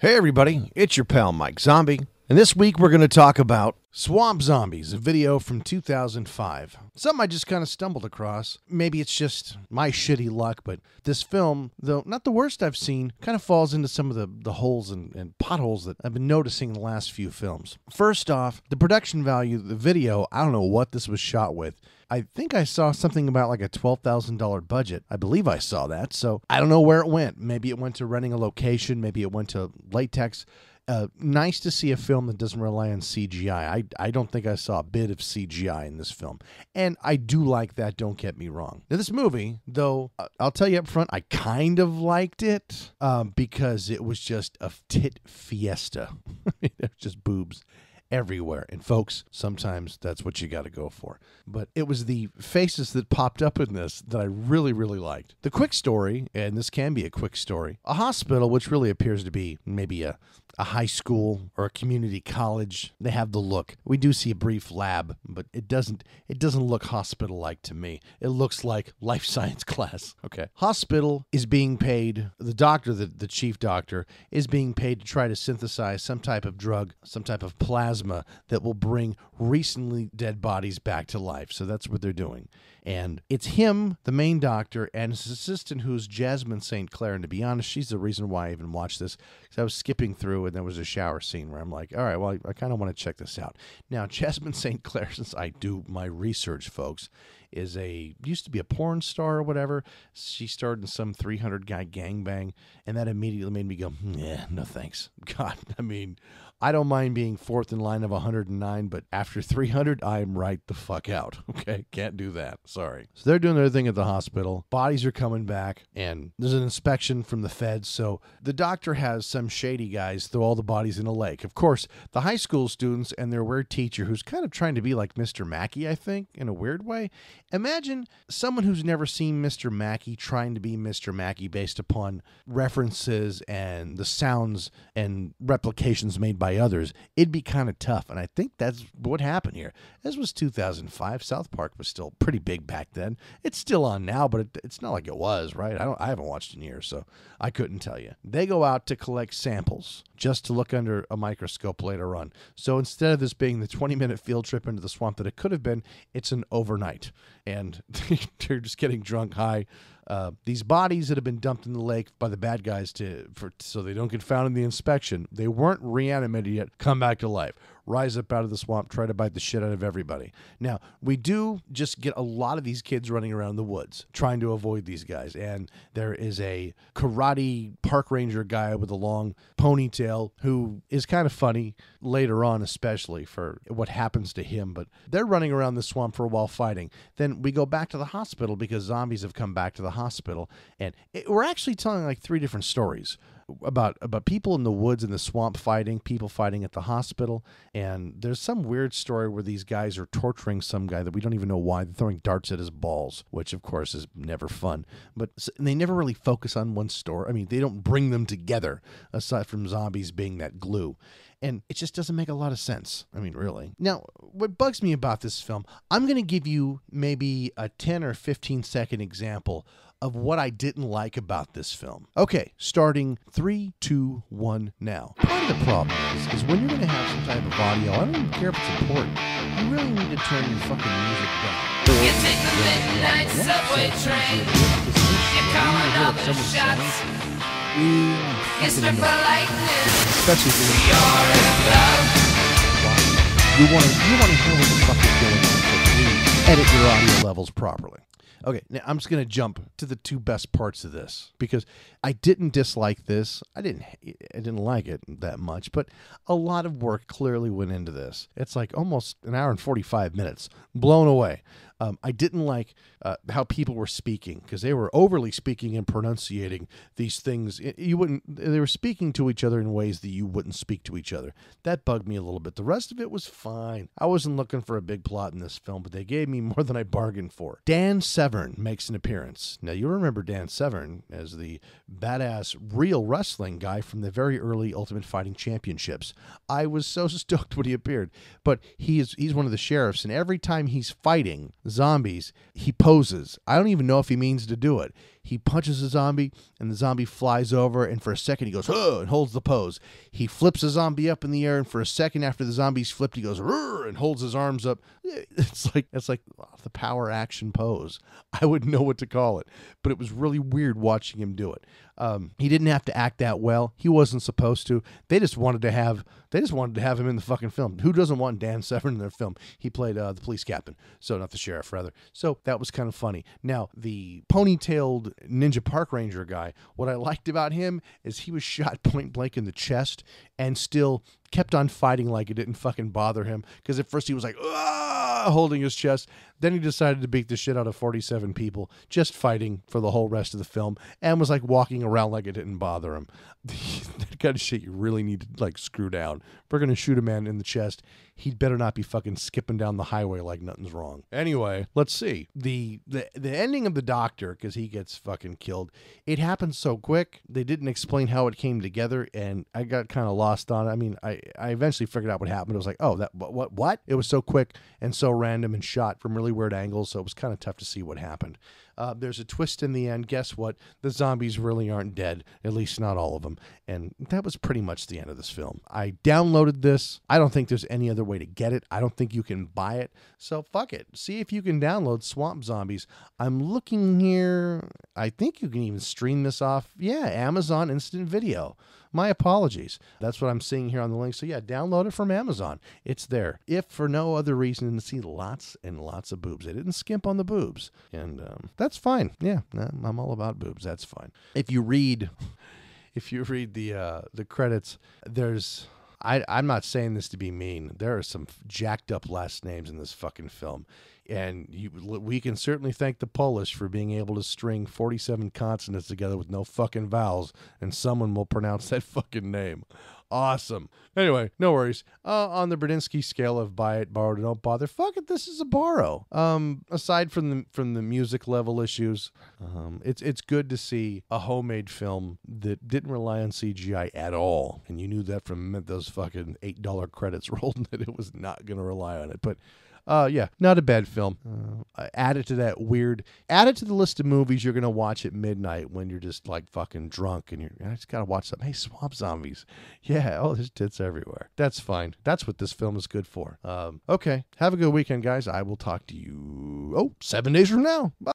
Hey everybody, it's your pal Mike Zombie, and this week we're going to talk about Swamp Zombies, a video from 2005. Something I just kind of stumbled across. Maybe it's just my shitty luck, but this film, though not the worst I've seen, kind of falls into some of the holes and potholes that I've been noticing in the last few films. First off, the production value of the video, I don't know what this was shot with. I think I saw something about like a $12,000 budget. I believe I saw that, so I don't know where it went. Maybe it went to renting a location. Maybe it went to latex. Nice to see a film that doesn't rely on CGI. I don't think I saw a bit of CGI in this film. And I do like that, don't get me wrong. Now, this movie, though, I'll tell you up front, I kind of liked it because it was just a tit fiesta. There's just boobs everywhere. And folks, sometimes that's what you got to go for. But it was the faces that popped up in this that I really, really liked. The quick story, and this can be a quick story, a hospital, which really appears to be maybe a high school or a community college. They have the look. We do see a brief lab, but it doesn't look hospital-like to me. It looks like life science class. Okay. Hospital is being paid, the doctor, the chief doctor, is being paid to try to synthesize some type of drug, some type of plasma that will bring recently dead bodies back to life. So that's what they're doing. And it's him, the main doctor, and his assistant, who's Jasmine St. Clair. And to be honest, she's the reason why I even watched this, because I was skipping through and there was a shower scene where I'm like, all right, well, I kind of want to check this out. Now, Jasmine St. Clair, since I do my research, folks, used to be a porn star or whatever. She starred in some 300-guy gangbang, and that immediately made me go, yeah, no thanks. God, I mean, I don't mind being fourth in line of 109, but after 300, I'm right the fuck out. Okay, can't do that. Sorry. So they're doing their thing at the hospital. Bodies are coming back, and there's an inspection from the feds. So the doctor has some shady guys throw all the bodies in a lake. Of course, the high school students and their weird teacher, who's kind of trying to be like Mr. Mackey, I think, in a weird way. Imagine someone who's never seen Mr. Mackey trying to be Mr. Mackey based upon references and the sounds and replications made by others. It'd be kind of tough, and I think that's what happened here. This was 2005. South Park was still pretty big back then. It's still on now, but it's not like it was, right? I haven't watched in years, so I couldn't tell you. They go out to collect samples just to look under a microscope later on. So instead of this being the 20-minute field trip into the swamp that it could have been, it's an overnight. And they're just getting drunk, high. These bodies that have been dumped in the lake by the bad guys so they don't get found in the inspection, they weren't reanimated yet, come back to life, rise up out of the swamp, try to bite the shit out of everybody. Now, we do just get a lot of these kids running around the woods trying to avoid these guys. And there is a karate park ranger guy with a long ponytail who is kind of funny later on, especially for what happens to him. But they're running around the swamp for a while fighting. Then we go back to the hospital because zombies have come back to the hospital. And we're actually telling like three different stories about people in the woods in the swamp fighting, people fighting at the hospital. And there's some weird story where these guys are torturing some guy that we don't even know why. They're throwing darts at his balls, which of course is never fun. But they never really focus on one story. I mean, they don't bring them together aside from zombies being that glue. And it just doesn't make a lot of sense. I mean, really. Now, what bugs me about this film, I'm going to give you maybe a 10 or 15 second example of what I didn't like about this film. Okay, starting 3, 2, 1 now. Part of the problem is when you're going to have some type of audio, I don't even care if it's important, you really need to turn your fucking music down. You take the midnight subway train, you call another shots, you strip for lightning, Especially if you're in love. you want to hear what the fuck is going on, so please edit your audio levels properly. Okay, now I'm just going to jump to the two best parts of this because I didn't dislike this. I didn't like it that much, but a lot of work clearly went into this. It's like almost an hour and 45 minutes. Blown away. I didn't like how people were speaking because they were overly speaking and pronunciating these things. They were speaking to each other in ways that you wouldn't speak to each other. That bugged me a little bit. The rest of it was fine. I wasn't looking for a big plot in this film, but they gave me more than I bargained for. Dan Severn makes an appearance. Now, you remember Dan Severn as the badass real wrestling guy from the very early Ultimate Fighting Championships. I was so stoked when he appeared, but he's one of the sheriffs, and every time he's fighting zombies, he poses. I don't even know if he means to do it. He punches a zombie, and the zombie flies over, and for a second he goes, "Ugh," and holds the pose. He flips a zombie up in the air, and for a second after the zombie's flipped, he goes, "Rrr," and holds his arms up. It's like the power action pose. I wouldn't know what to call it, but it was really weird watching him do it. He didn't have to act that well. He wasn't supposed to. They just wanted to have him in the fucking film. Who doesn't want Dan Severn in their film? He played the police captain, so not the sheriff, rather. So that was kind of funny. Now, the ponytailed ninja park ranger guy, what I liked about him is he was shot point blank in the chest and still kept on fighting like it didn't fucking bother him. Because at first he was like, "Ah," holding his chest. Then he decided to beat the shit out of 47 people, just fighting for the whole rest of the film, and was like walking around like it didn't bother him. That kind of shit you really need to like screw down. If we're gonna shoot a man in the chest, he'd better not be fucking skipping down the highway like nothing's wrong. Anyway, let's see. The ending of the doctor, because he gets fucking killed, it happened so quick. They didn't explain how it came together, and I got kind of lost on it. I mean, I eventually figured out what happened. It was like, oh, that what? It was so quick and so random and shot from really weird angles, so it was kind of tough to see what happened. There's a twist in the end. Guess what? The zombies really aren't dead, at least not all of them. And that was pretty much the end of this film. I downloaded this. I don't think there's any other way to get it. I don't think you can buy it. So fuck it. See if you can download Swamp Zombies. I'm looking here. I think you can even stream this off. Yeah, Amazon Instant Video. My apologies. That's what I'm seeing here on the link. So yeah, download it from Amazon. It's there. If for no other reason than to see lots and lots of boobs. They didn't skimp on the boobs. And that's fine. Yeah, I'm all about boobs. That's fine. If you read the credits, there's... I'm not saying this to be mean. There are some jacked up last names in this fucking film. And we can certainly thank the Polish for being able to string 47 consonants together with no fucking vowels, and someone will pronounce that fucking name. Awesome. Anyway, no worries. On the Bradinsky scale of buy it, borrow it, don't bother, fuck it, this is a borrow. Aside from the music level issues, it's good to see a homemade film that didn't rely on CGI at all, and you knew that from those fucking $8 credits rolled that it was not going to rely on it. But yeah, not a bad film. Add it to the list of movies you're going to watch at midnight when you're just like fucking drunk and I just got to watch something. Hey, Swamp Zombies. Yeah, oh, there's tits everywhere. That's fine. That's what this film is good for. Okay, have a good weekend, guys. I will talk to you, 7 days from now. Bye.